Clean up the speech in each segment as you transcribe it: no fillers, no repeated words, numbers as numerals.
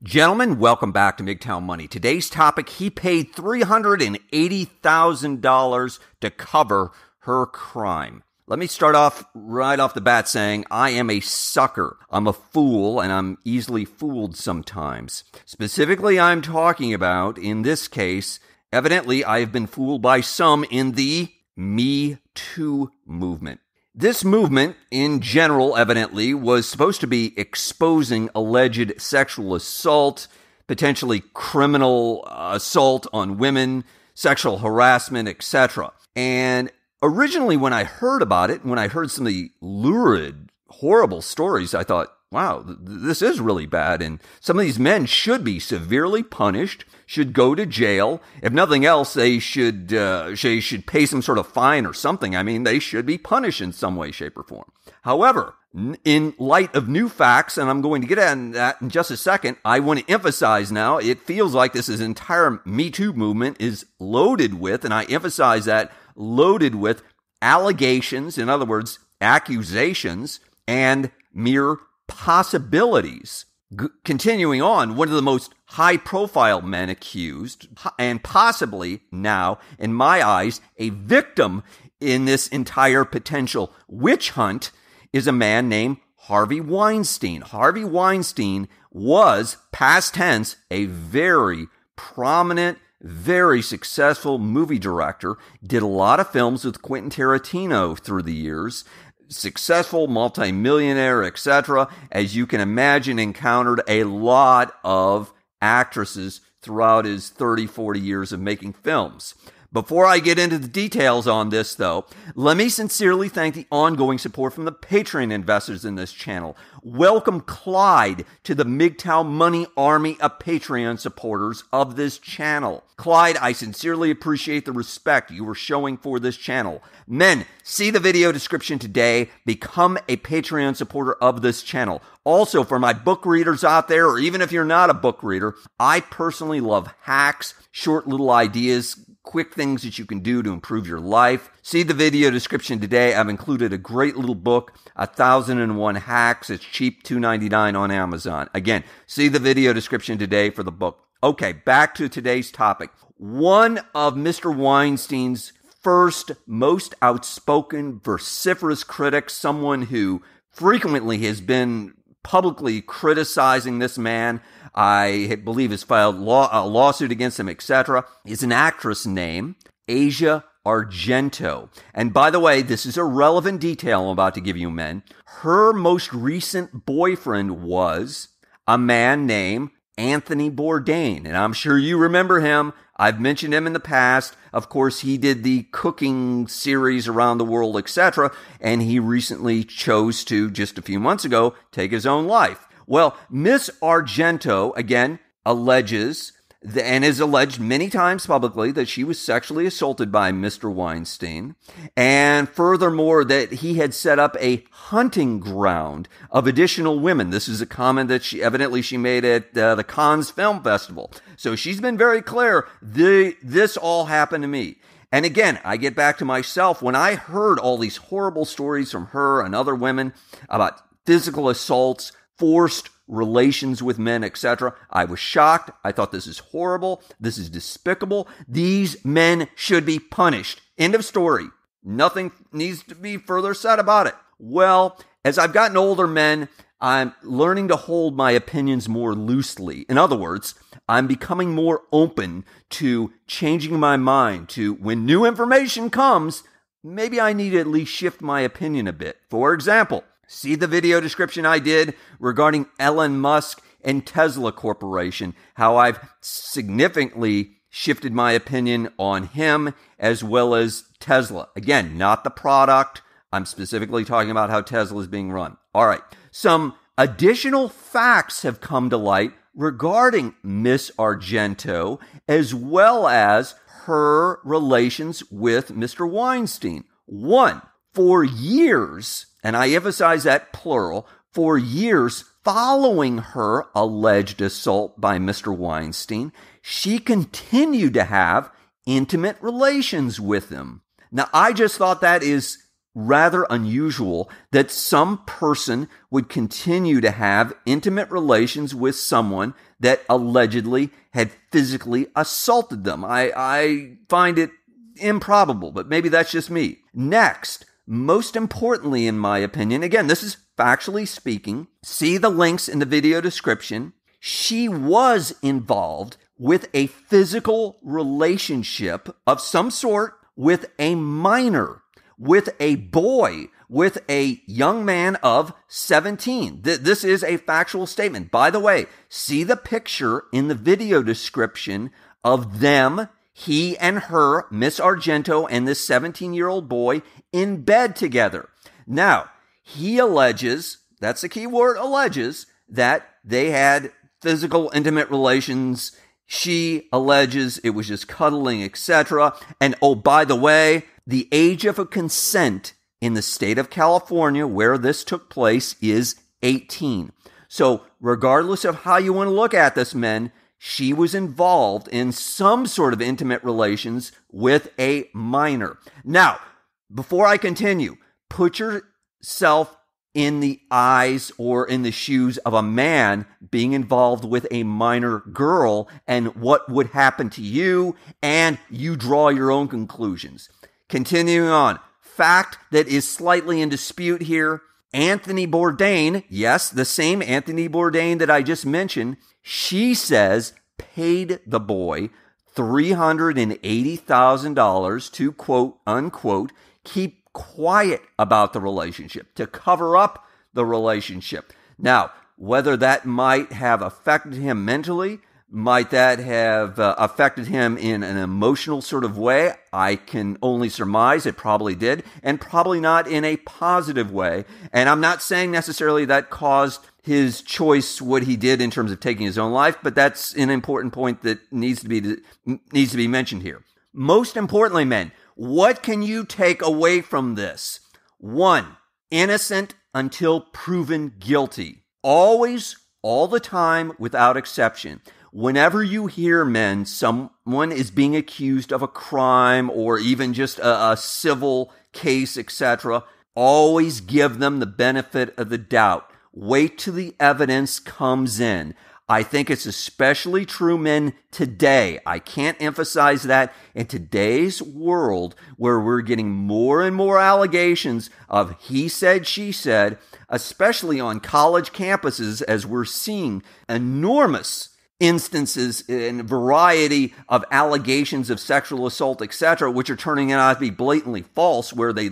Gentlemen, welcome back to MGTOW Money. Today's topic, he paid $380,000 to cover her crime. Let me start off right off the bat saying I am a sucker. I'm a fool, and I'm easily fooled sometimes. Specifically, I'm talking about, in this case, evidently I have been fooled by some in the MeToo movement. This movement, in general, evidently, was supposed to be exposing alleged sexual assault, potentially criminal assault on women, sexual harassment, etc. And originally, when I heard about it, when I heard some of the lurid, horrible stories, I thought, wow, this is really bad, and some of these men should be severely punished, should go to jail. If nothing else, they should pay some sort of fine or something. I mean, they should be punished in some way, shape, or form. However, in light of new facts, and I'm going to get at that in just a second, I want to emphasize now, it feels like this entire Me Too movement is loaded with, and I emphasize that, loaded with allegations, in other words, accusations, and mere possibilities. Continuing on, one of the most high-profile men accused, and possibly now, in my eyes, a victim in this entire potential witch hunt, is a man named Harvey Weinstein. Harvey Weinstein was, past tense, a very prominent, very successful movie director, did a lot of films with Quentin Tarantino through the years, successful multimillionaire, etc. As you can imagine, encountered a lot of actresses throughout his 30, 40 years of making films. Before I get into the details on this, though, let me sincerely thank the ongoing support from the Patreon investors in this channel. Welcome Clyde to the MGTOW Money army of Patreon supporters of this channel. Clyde, I sincerely appreciate the respect you are showing for this channel. Men, see the video description today. Become a Patreon supporter of this channel. Also, for my book readers out there, or even if you're not a book reader, I personally love hacks, short little ideas, quick things that you can do to improve your life. See the video description today. I've included a great little book, 1001 Hacks. It's cheap, $2.99 on Amazon. Again, see the video description today for the book. Okay, back to today's topic. One of Mr. Weinstein's first, most outspoken, vociferous critics, someone who frequently has been publicly criticizing this man, I believe has filed a lawsuit against him, etc., is an actress named Asia Argento. And by the way, this is a relevant detail I'm about to give you, men. Her most recent boyfriend was a man named Anthony Bourdain, and I'm sure you remember him. I've mentioned him in the past. Of course, he did the cooking series around the world, etc., and he recently chose to, just a few months ago, take his own life. Well, Miss Argento, again, alleges, and is alleged many times publicly, that she was sexually assaulted by Mr. Weinstein, and furthermore, that he had set up a hunting ground of additional women. This is a comment that she made at the Cannes Film Festival. So she's been very clear, this all happened to me. And again, I get back to myself. When I heard all these horrible stories from her and other women about physical assaults, forced relations with men, etc., I was shocked. I thought, this is horrible. This is despicable. These men should be punished. End of story. Nothing needs to be further said about it. Well, as I've gotten older, men, I'm learning to hold my opinions more loosely. In other words, I'm becoming more open to changing my mind to, when new information comes, maybe I need to at least shift my opinion a bit. For example, see the video description I did regarding Elon Musk and Tesla Corporation, how I've significantly shifted my opinion on him as well as Tesla. Again, not the product. I'm specifically talking about how Tesla is being run. All right. Some additional facts have come to light regarding Miss Argento as well as her relations with Mr. Weinstein. One, for years, and I emphasize that plural, for years following her alleged assault by Mr. Weinstein, she continued to have intimate relations with him. Now, I just thought that is rather unusual that some person would continue to have intimate relations with someone that allegedly had physically assaulted them. I find it improbable, but maybe that's just me. Next, most importantly, in my opinion, again, this is factually speaking, see the links in the video description. She was involved with a physical relationship of some sort with a minor, with a boy, with a young man of 17. This is a factual statement. By the way, see the picture in the video description of them, he and her, Miss Argento and this 17-year-old boy, in bed together. Now, he alleges, that's the key word, alleges, that they had physical, intimate relations. She alleges it was just cuddling, etc. And oh, by the way, the age of consent in the state of California, where this took place, is 18. So regardless of how you want to look at this, men, she was involved in some sort of intimate relations with a minor. Now, before I continue, put yourself in the eyes or in the shoes of a man being involved with a minor girl and what would happen to you, and you draw your own conclusions. Continuing on, fact that is slightly in dispute here, Anthony Bourdain, yes, the same Anthony Bourdain that I just mentioned, she says paid the boy $380,000 to, quote, unquote, keep quiet about the relationship, to cover up the relationship. Now, whether that might have affected him mentally, might that have affected him in an emotional sort of way, I can only surmise it probably did, and probably not in a positive way. And I'm not saying necessarily that caused his choice what he did in terms of taking his own life, but that's an important point that needs to be mentioned here. Most importantly, men, what can you take away from this? 1, innocent until proven guilty. Always, all the time, without exception. Whenever you hear, men, someone is being accused of a crime or even just a civil case, etc., always give them the benefit of the doubt. Wait till the evidence comes in. I think it's especially true, men, today. I can't emphasize that in today's world where we're getting more and more allegations of he said, she said, especially on college campuses, as we're seeing enormous instances in a variety of allegations of sexual assault, etc., which are turning out to be blatantly false, where the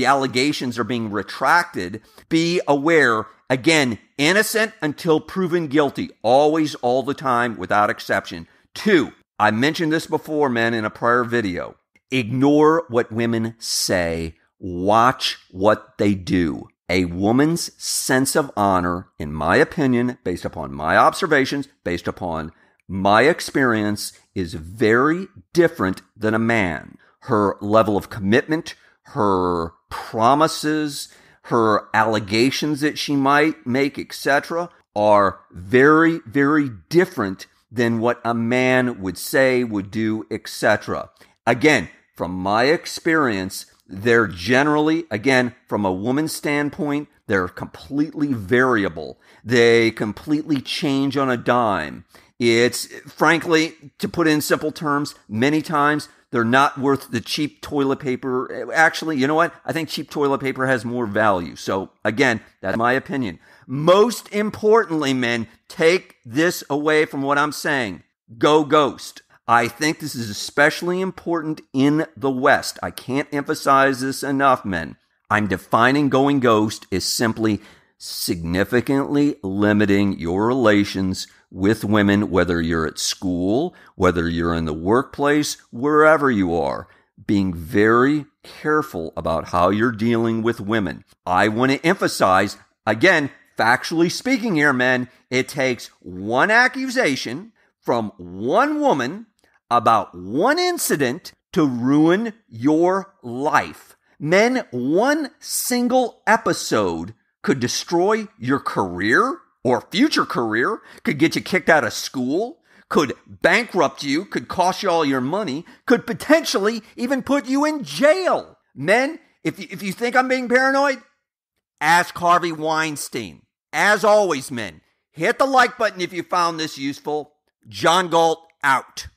allegations are being retracted. Be aware, again, innocent until proven guilty, always, all the time, without exception. 2, I mentioned this before, men, in a prior video. Ignore what women say. Watch what they do. A woman's sense of honor, in my opinion, based upon my observations, based upon my experience, is very different than a man. Her level of commitment, her promises, her allegations that she might make, etc., are very, very different than what a man would say, would do, etc. Again, from my experience, they're generally, again, from a woman's standpoint, they're completely variable. They completely change on a dime. It's, frankly, to put it in simple terms, many times they're not worth the cheap toilet paper. Actually, you know what? I think cheap toilet paper has more value. So, again, that's my opinion. Most importantly, men, take this away from what I'm saying. Go ghost. I think this is especially important in the West. I can't emphasize this enough, men. I'm defining going ghost as simply significantly limiting your relations with women, whether you're at school, whether you're in the workplace, wherever you are. Being very careful about how you're dealing with women. I want to emphasize, again, factually speaking here, men, it takes one accusation from one woman about one incident to ruin your life. Men, one single episode could destroy your career or future career, could get you kicked out of school, could bankrupt you, could cost you all your money, could potentially even put you in jail. Men, if you think I'm being paranoid, ask Harvey Weinstein. As always, men, Hit the like button if you found this useful. John Galt out.